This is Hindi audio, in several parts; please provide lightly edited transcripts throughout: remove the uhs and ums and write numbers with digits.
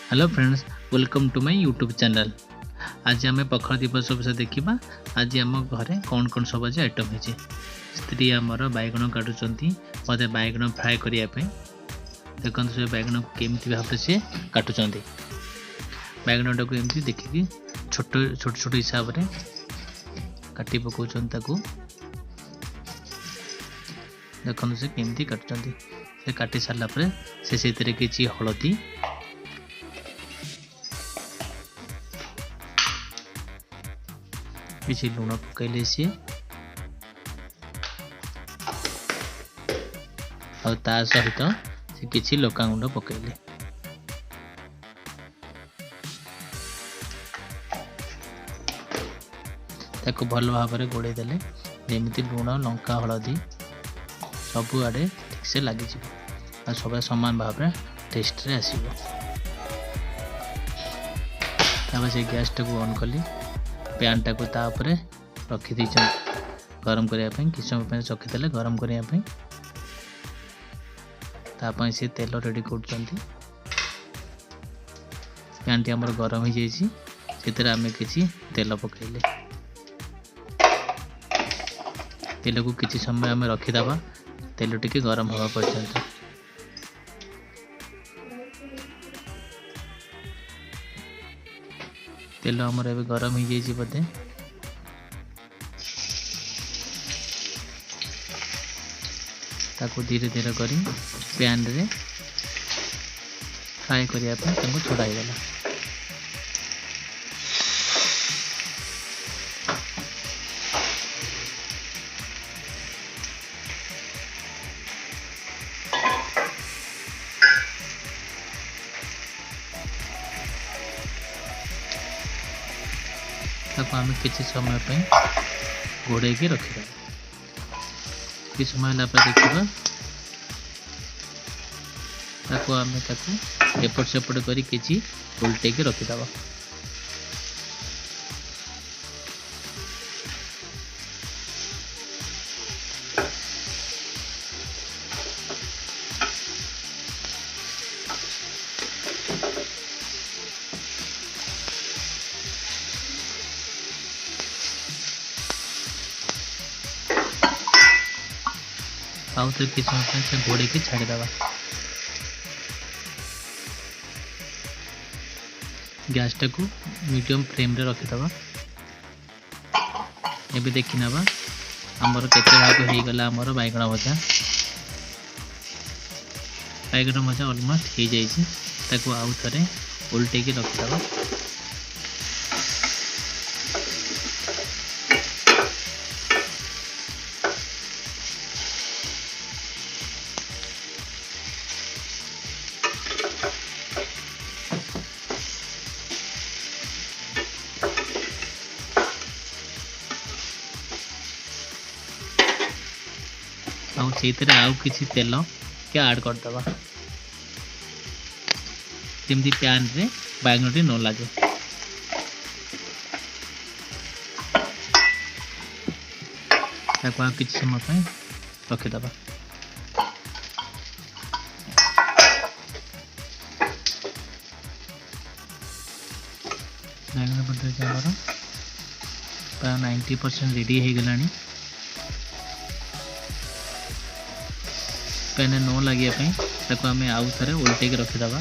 Hello friends, welcome to my YouTube channel. आज आम पखाल दिवस विषय देखा। आज आम घरे कौन कौन सब आज आइटम है। स्त्री आमर बैगण काटुंट मत बैगण फ्राए करने देखते से बैगण केमी भाव से काटुंट बैगण टाक एमती देखिकी छोट छोट छोट हिसाब से काटी पकाउछन देखते से केमती काटुंट से काटी सारा से किसी हलदी किसी लुण पकईले सी आ सहित से किसी लंका गुंड पकईले ताको भल भाव में गोड़े देले जमी लुण लंका हलदी सबु आड़े ठीक से लगी सब सामान भाव में टेस्ट रे आसीबो। से गैस टाक ऑन कली पैन टाक रखी गरम करने किस समय रखीदे गरम करने से तेल रेडी कर पैन टी आमर गरम हो जाए आम किसी तेल पकईले तेल को किसी समय आम रखीदबा तेल टिके गरम हवा पर्यंत। तेल आमर ए गरम हो जाए बोधे ताको धीरे धीरे करी पैन रे फ्राए करने छड़ाईगला। आम किसी समय घोड़े की रखीद कि समय देखा आम एपट सेपट कर किसी उल्टे की रखीदबा। आउ तो किसी समय से घोड़े की छाड़ीदबा। गैस टाक मीडियम फ्लेम रे रखीदबा। ये देखी नवा आमर केते भाग हो गला आमर बैगण भजा। बैगण भजा ऑलमोस्ट हो जाए आउ थे उल्टे की रखीदबा। आउ किसी तेल के ऐड करदबा जमी पैन रे बैगण टी न लगे। किसी समय रखीदबा। बैगण पटर आमर प्राय 90% रेडी हो गलानी। पैन न लगे आम आउ थे उल्टे की रखीदबा।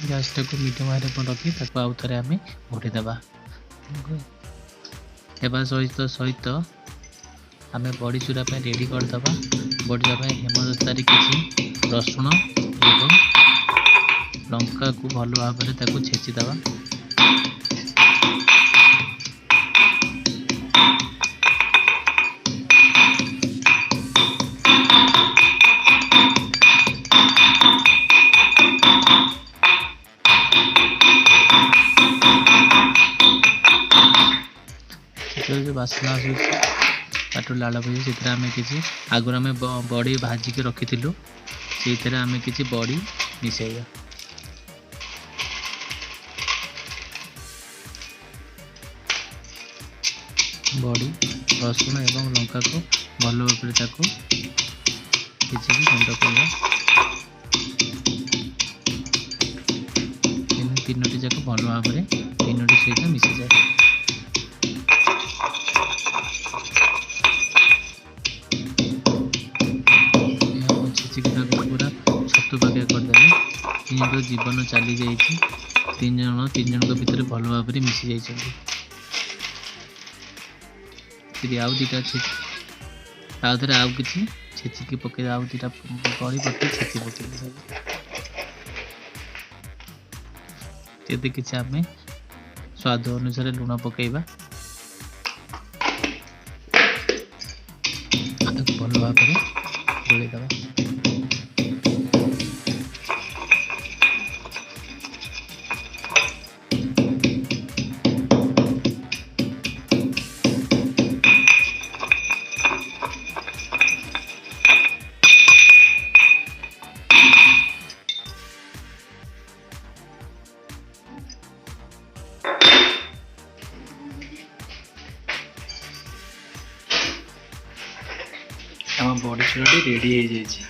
गैस टाक मीडियम हाई पर रखी आउ थे आम घोड़ीदबा। सहित सहित आम बड़ी चूरा रेडी करदबा। बड़ी चूरा हेमदस्तारे किसी रसुण एवं लंका को भल भाव में छेचिदबा। जो बास्ना आटू लाल भाजी से किसी आगुरी आम बड़ी भाजिकी रखी से आम कि बड़ी मिसेगा। बड़ी रसुण एवं लंका को भल भाव किसी गुंड कर तीनोटी जाक भल भाव में तीनोटी सहित मिसी जाए। पूरा छतु पाकिया करदे तीन जीवन चली जाइए। तीन जन भितर भल भाव में मिसी जाइए। आउ दीटा आउे आउ कि छेचिकी पकई आउ दीटा बड़ी पकई छेची पकई यदि कि आम स्वाद अनुसार लुण पकईबा भल भाव में गोलैदबा। आम बड़ी चूराटी रेडी हो जाए।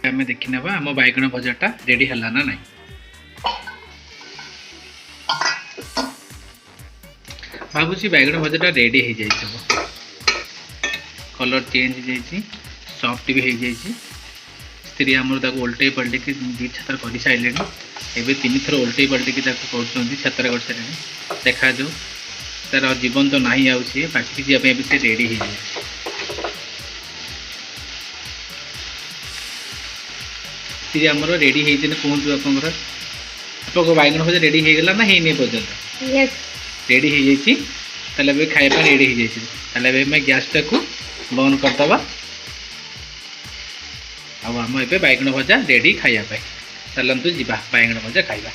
आम देखी ना आम बैगण भजाटा रेडी है ना नहीं। भावुँ बैगण भजाटा रेडी हो जाए। कलर चेंज हो जाए सॉफ्ट भी हो जाए। स्त्री आमर उल्टे पलटे कि दी छतर कर सारे एवं तीन थर उल्टे पलटे कि कर छतर कर सारे देखा जाऊ तार जीवन तो ना आए बाकी जावाई भी से रेडी हो जाए। स्त्री आमर रेडी होती कहतु आप बैगण भजा रेडी हो गला ना है पर्यटन रेडी हो जाए। खाया रेडी हो जाए। गैस टाक बंद करदे आम ए बैगण भजा रेडी खायापी। चलतु जीवा बैगण भजा खाइबा।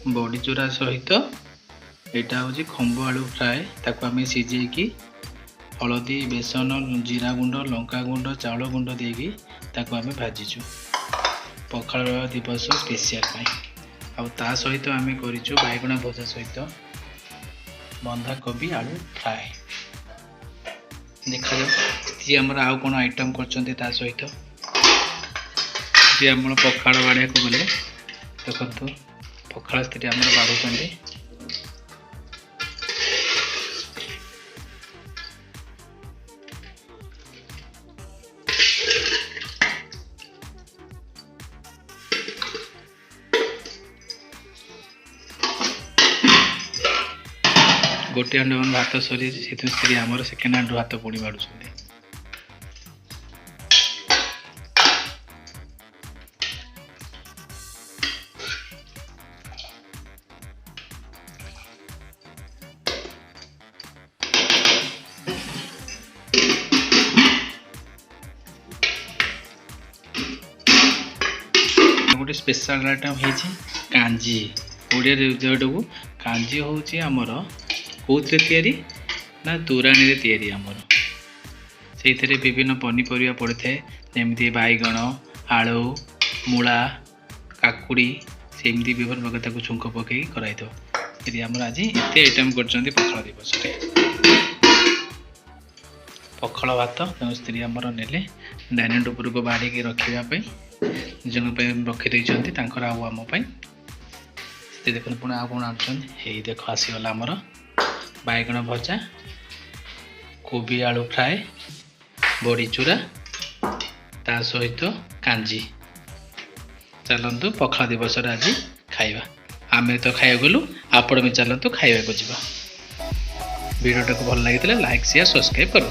बड़ी चूरा सहित यहाँ हूँ खंब आलू फ्राए ताको आम सीझे हलदी बेसन जीरा गुंड लंका गुंड चाउल गुंड देकी ताको आम भाजीचु पखाल दिवस स्पेशल आ सहित आम करूँ बैगण भजा सहित बंधाकोबी आलू फ्राए। देखा जी आमर आउ कौन आइटम कर सहित जी आम पखाड़ बाड़िया को गले देखु पखाड़ स्थिति आम बाढ़ुं गोटे हांड भात सरी स्त्री आमर सेकेंड हांड भात पुणी बाढ़ुं। गोटे स्पेशल आइटम है कांजी ओडिया जो कांजी हूँ आमर कौन ना तोराणी तैयारी आमर से विभिन्न पनीपरिया पड़े थे जमी बैगण आलू मूला काकुड़ी सेमती विभिन्न प्रकार छुंक पकई कराई ये आमर आज एत आइटम कर पखाल दिवस पखाल भात जो स्त्री आमर ने डाइनिंग टेबल को बाढ़ रखापी निजन रखी आमपाई देख पुणी आ कौन आई देख आसीगला आमर बैगण भजा कोबी आलू फ्राए बड़ी चूरा ता सहित कांजी चलतु पखाल दिवस आज खाइबा आमे तो खाइबा गलु आपण भी चलतु खाइबा को जीवा वीडियो को भल लगी लाइक शेयर सब्सक्राइब करो।